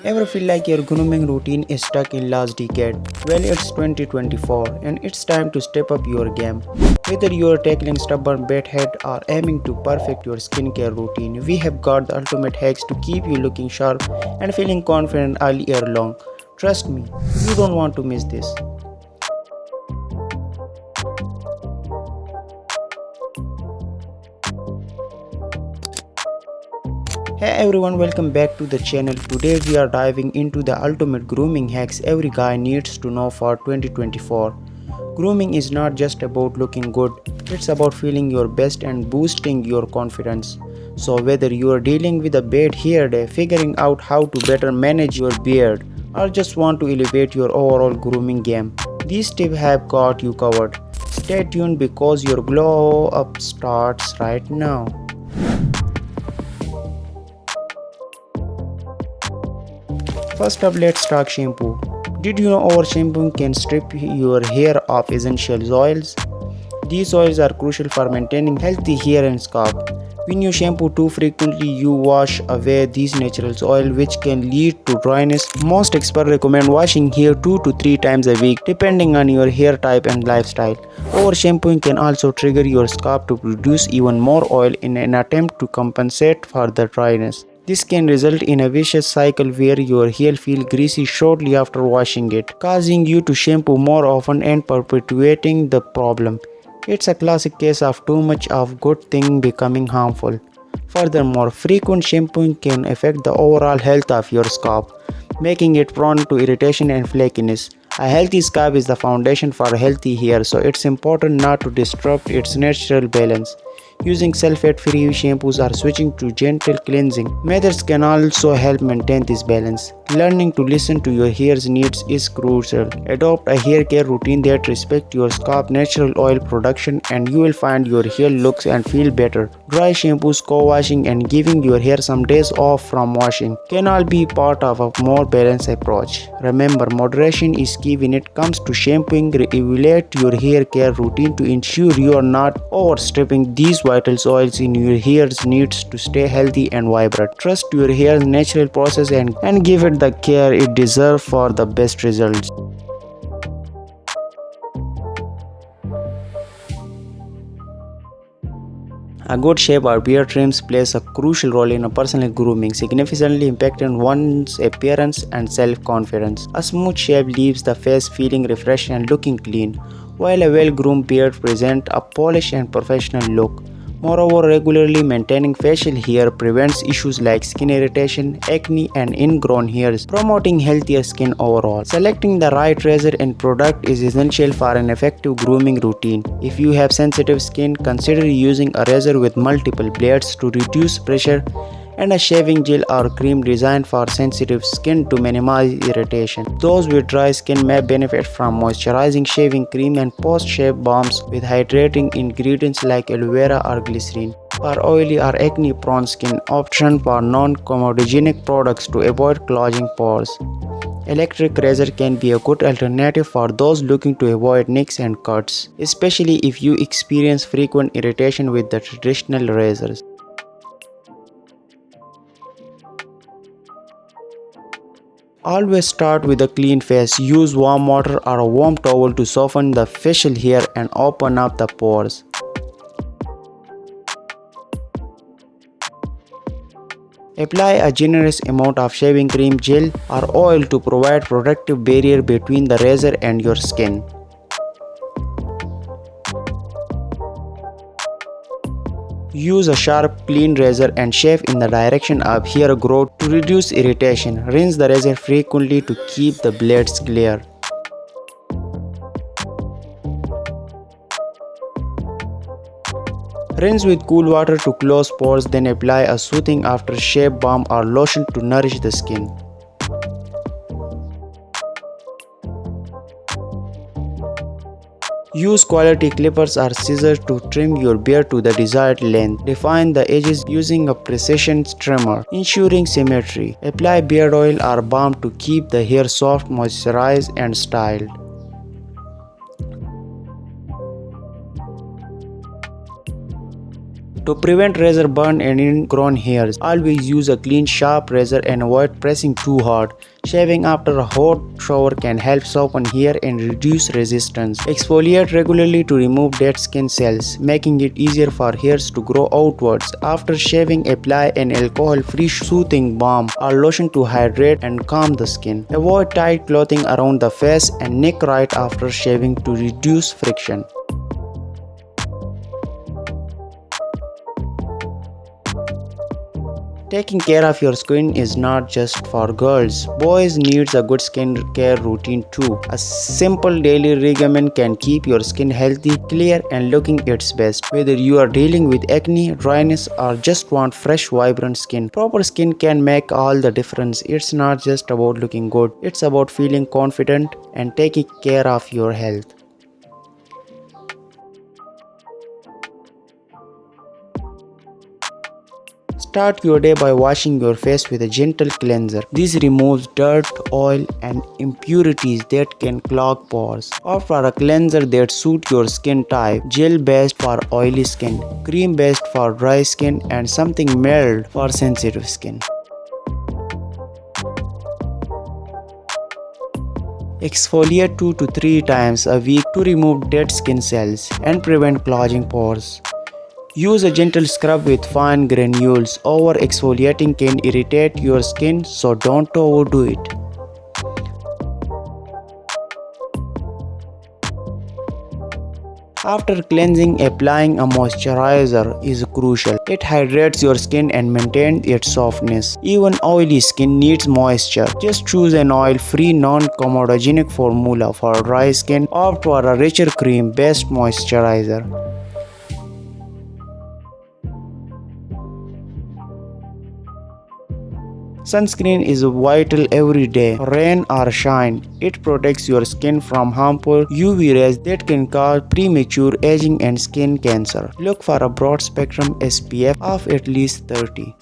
Ever feel like your grooming routine is stuck in last decade? Well, it's 2024 and it's time to step up your game. Whether you're tackling stubborn bedhead or aiming to perfect your skincare routine, we have got the ultimate hacks to keep you looking sharp and feeling confident all year long. Trust me, you don't want to miss this. Hey everyone, welcome back to the channel. Today we are diving into the ultimate grooming hacks every guy needs to know for 2024. Grooming is not just about looking good, it's about feeling your best and boosting your confidence. So whether you are dealing with a bad hair day, figuring out how to better manage your beard, or just want to elevate your overall grooming game, these tips have got you covered. Stay tuned because your glow up starts right now. First up, let's talk shampoo. Did you know over shampooing can strip your hair of essential oils? These oils are crucial for maintaining healthy hair and scalp. When you shampoo too frequently, you wash away these natural oils, which can lead to dryness. Most experts recommend washing hair 2 to 3 times a week, depending on your hair type and lifestyle. Over shampooing can also trigger your scalp to produce even more oil in an attempt to compensate for the dryness. This can result in a vicious cycle where your hair feels greasy shortly after washing it, causing you to shampoo more often and perpetuating the problem. It's a classic case of too much of good thing becoming harmful. Furthermore, frequent shampooing can affect the overall health of your scalp, making it prone to irritation and flakiness. A healthy scalp is the foundation for healthy hair, so it's important not to disrupt its natural balance. Using sulfate-free shampoos or switching to gentle cleansing methods can also help maintain this balance. Learning to listen to your hair's needs is crucial. Adopt a hair care routine that respects your scalp's natural oil production and you will find your hair looks and feel better. Dry shampoos, co-washing and giving your hair some days off from washing can all be part of a more balanced approach. Remember, moderation is key when it comes to shampooing. Evaluate your hair care routine to ensure you are not overstripping these vital oils in your hair's needs to stay healthy and vibrant. Trust your hair's natural process and give it the care it deserves for the best results. A good shape or beard trims plays a crucial role in a personal grooming, significantly impacting one's appearance and self-confidence. A smooth shape leaves the face feeling refreshed and looking clean, while a well-groomed beard presents a polished and professional look. Moreover, regularly maintaining facial hair prevents issues like skin irritation, acne, and ingrown hairs, promoting healthier skin overall. Selecting the right razor and product is essential for an effective grooming routine. If you have sensitive skin, consider using a razor with multiple blades to reduce pressure and a shaving gel or cream designed for sensitive skin to minimize irritation. Those with dry skin may benefit from moisturizing shaving cream and post-shave balms with hydrating ingredients like aloe vera or glycerin. For oily or acne-prone skin, option for non-comedogenic products to avoid clogging pores. Electric razor can be a good alternative for those looking to avoid nicks and cuts, especially if you experience frequent irritation with the traditional razors. Always start with a clean face. Use warm water or a warm towel to soften the facial hair and open up the pores. Apply a generous amount of shaving cream, gel, or oil to provide protective barrier between the razor and your skin. Use a sharp, clean razor and shave in the direction of hair growth to reduce irritation. Rinse the razor frequently to keep the blades clear. Rinse with cool water to close pores, then apply a soothing aftershave balm or lotion to nourish the skin. Use quality clippers or scissors to trim your beard to the desired length. Define the edges using a precision trimmer, ensuring symmetry. Apply beard oil or balm to keep the hair soft, moisturized, and styled. To prevent razor burn and ingrown hairs, always use a clean, sharp razor and avoid pressing too hard. Shaving after a hot shower can help soften hair and reduce resistance. Exfoliate regularly to remove dead skin cells, making it easier for hairs to grow outwards. After shaving, apply an alcohol-free soothing balm or lotion to hydrate and calm the skin. Avoid tight clothing around the face and neck right after shaving to reduce friction. Taking care of your skin is not just for girls. Boys needs a good skin care routine too. A simple daily regimen can keep your skin healthy, clear and looking its best. Whether you are dealing with acne, dryness or just want fresh vibrant skin, proper skin can make all the difference. It's not just about looking good. It's about feeling confident and taking care of your health. Start your day by washing your face with a gentle cleanser. This removes dirt, oil, and impurities that can clog pores. Opt for a cleanser that suits your skin type. Gel based for oily skin, cream based for dry skin, and something mild for sensitive skin. Exfoliate 2 to 3 times a week to remove dead skin cells and prevent clogging pores. Use a gentle scrub with fine granules. Over exfoliating can irritate your skin, so don't overdo it. After cleansing, applying a moisturizer is crucial. It hydrates your skin and maintains its softness. Even oily skin needs moisture. Just choose an oil-free, non-comedogenic formula. For dry skin, opt for a richer cream-based moisturizer. Sunscreen is vital every day, rain or shine. It protects your skin from harmful UV rays that can cause premature aging and skin cancer. Look for a broad spectrum SPF of at least 30.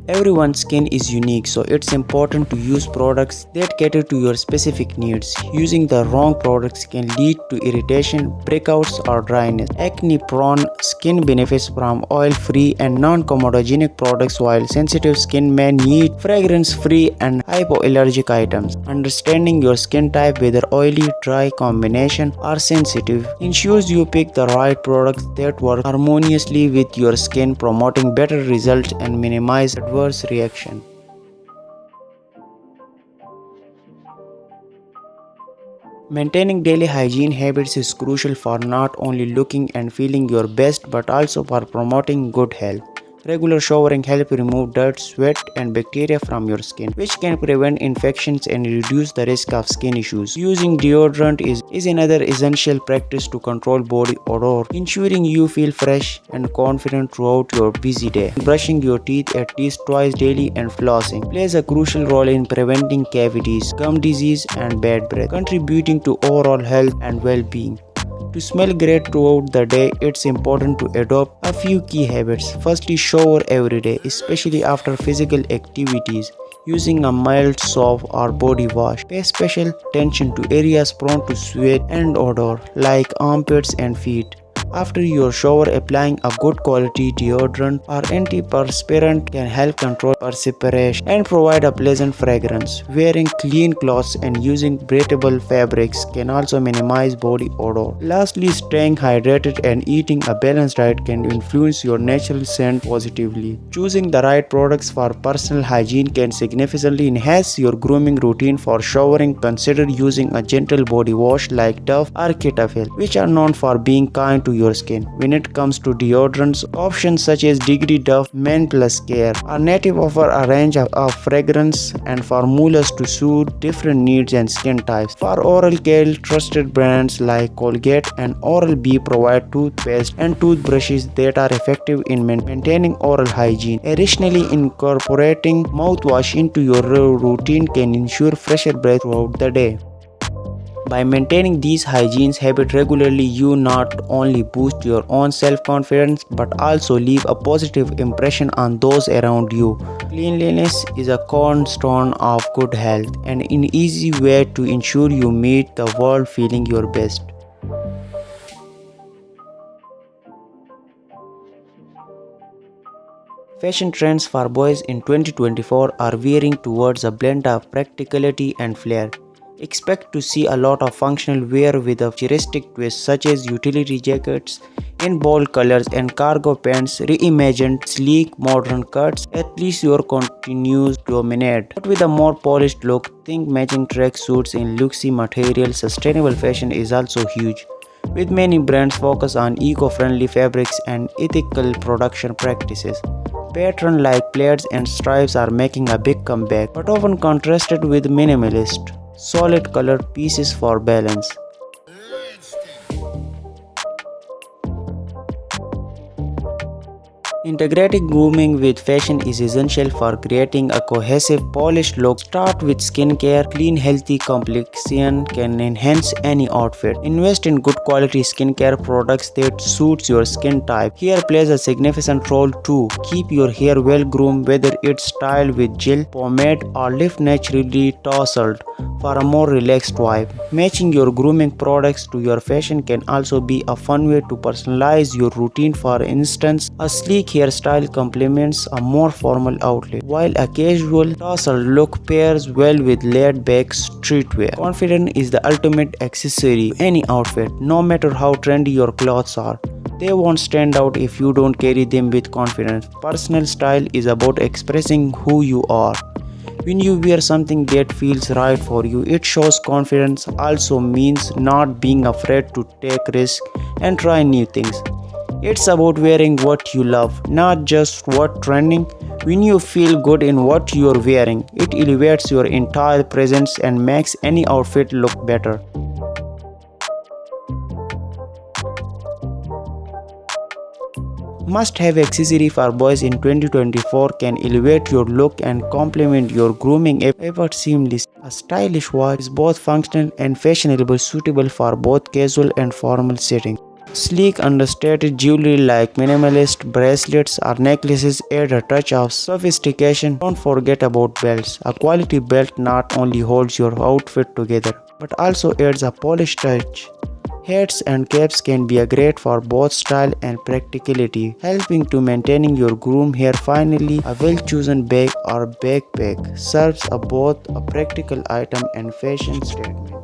Everyone's skin is unique, so it's important to use products that cater to your specific needs. Using the wrong products can lead to irritation, breakouts, or dryness. Acne-prone skin benefits from oil-free and non-comedogenic products, while sensitive skin may need fragrance-free and hypoallergic items. Understanding your skin type, whether oily, dry, combination, or sensitive, ensures you pick the right products that work harmoniously with your skin, promoting better results and minimize adverse reaction. Maintaining daily hygiene habits is crucial for not only looking and feeling your best but also for promoting good health. Regular showering helps remove dirt, sweat, and bacteria from your skin, which can prevent infections and reduce the risk of skin issues. Using deodorant is another essential practice to control body odor, ensuring you feel fresh and confident throughout your busy day. Brushing your teeth at least twice daily and flossing plays a crucial role in preventing cavities, gum disease, and bad breath, contributing to overall health and well-being. To smell great throughout the day, it's important to adopt a few key habits. Firstly, shower every day, especially after physical activities, using a mild soap or body wash. Pay special attention to areas prone to sweat and odor, like armpits and feet. After your shower, applying a good quality deodorant or antiperspirant can help control perspiration and provide a pleasant fragrance. Wearing clean clothes and using breathable fabrics can also minimize body odor. Lastly, staying hydrated and eating a balanced diet can influence your natural scent positively. Choosing the right products for personal hygiene can significantly enhance your grooming routine. For showering, consider using a gentle body wash like Dove or Cetaphil, which are known for being kind to your skin. When it comes to deodorants, options such as Degree Dove, Men Plus Care, or Native offer a range of fragrance and formulas to suit different needs and skin types. For oral care, trusted brands like Colgate and Oral-B provide toothpaste and toothbrushes that are effective in maintaining oral hygiene. Additionally, incorporating mouthwash into your routine can ensure fresher breath throughout the day. By maintaining these hygiene habits regularly, you not only boost your own self-confidence but also leave a positive impression on those around you. Cleanliness is a cornerstone of good health and an easy way to ensure you meet the world feeling your best. Fashion trends for boys in 2024 are veering towards a blend of practicality and flair. Expect to see a lot of functional wear with a futuristic twist such as utility jackets in bold colors and cargo pants reimagined sleek modern cuts. At least your continues to dominate. But with a more polished look, think matching tracksuits in luxury material. Sustainable fashion is also huge, with many brands focus on eco-friendly fabrics and ethical production practices. Patterns like plaids and stripes are making a big comeback, but often contrasted with minimalist, solid colored pieces for balance. Integrating grooming with fashion is essential for creating a cohesive, polished look. Start with skincare. Clean, healthy complexion can enhance any outfit. Invest in good quality skincare products that suits your skin type. Hair plays a significant role too. Keep your hair well groomed, whether it's styled with gel, pomade, or left naturally tousled for a more relaxed vibe. Matching your grooming products to your fashion can also be a fun way to personalize your routine. For instance, a sleek hairstyle complements a more formal outfit, while a casual tassel look pairs well with laid-back streetwear. Confidence is the ultimate accessory to any outfit, no matter how trendy your clothes are. They won't stand out if you don't carry them with confidence. Personal style is about expressing who you are. When you wear something that feels right for you, it shows confidence. Also means not being afraid to take risks and try new things. It's about wearing what you love, not just what's trending. When you feel good in what you're wearing, it elevates your entire presence and makes any outfit look better. Must-have accessory for boys in 2024 can elevate your look and complement your grooming efforts seamlessly. A stylish watch is both functional and fashionable, suitable for both casual and formal settings. Sleek understated jewelry like minimalist bracelets or necklaces add a touch of sophistication. Don't forget about belts. A quality belt not only holds your outfit together but also adds a polished touch. Hats and caps can be great for both style and practicality, helping to maintaining your groom hair. Finally, a well-chosen bag or backpack serves both a practical item and fashion statement.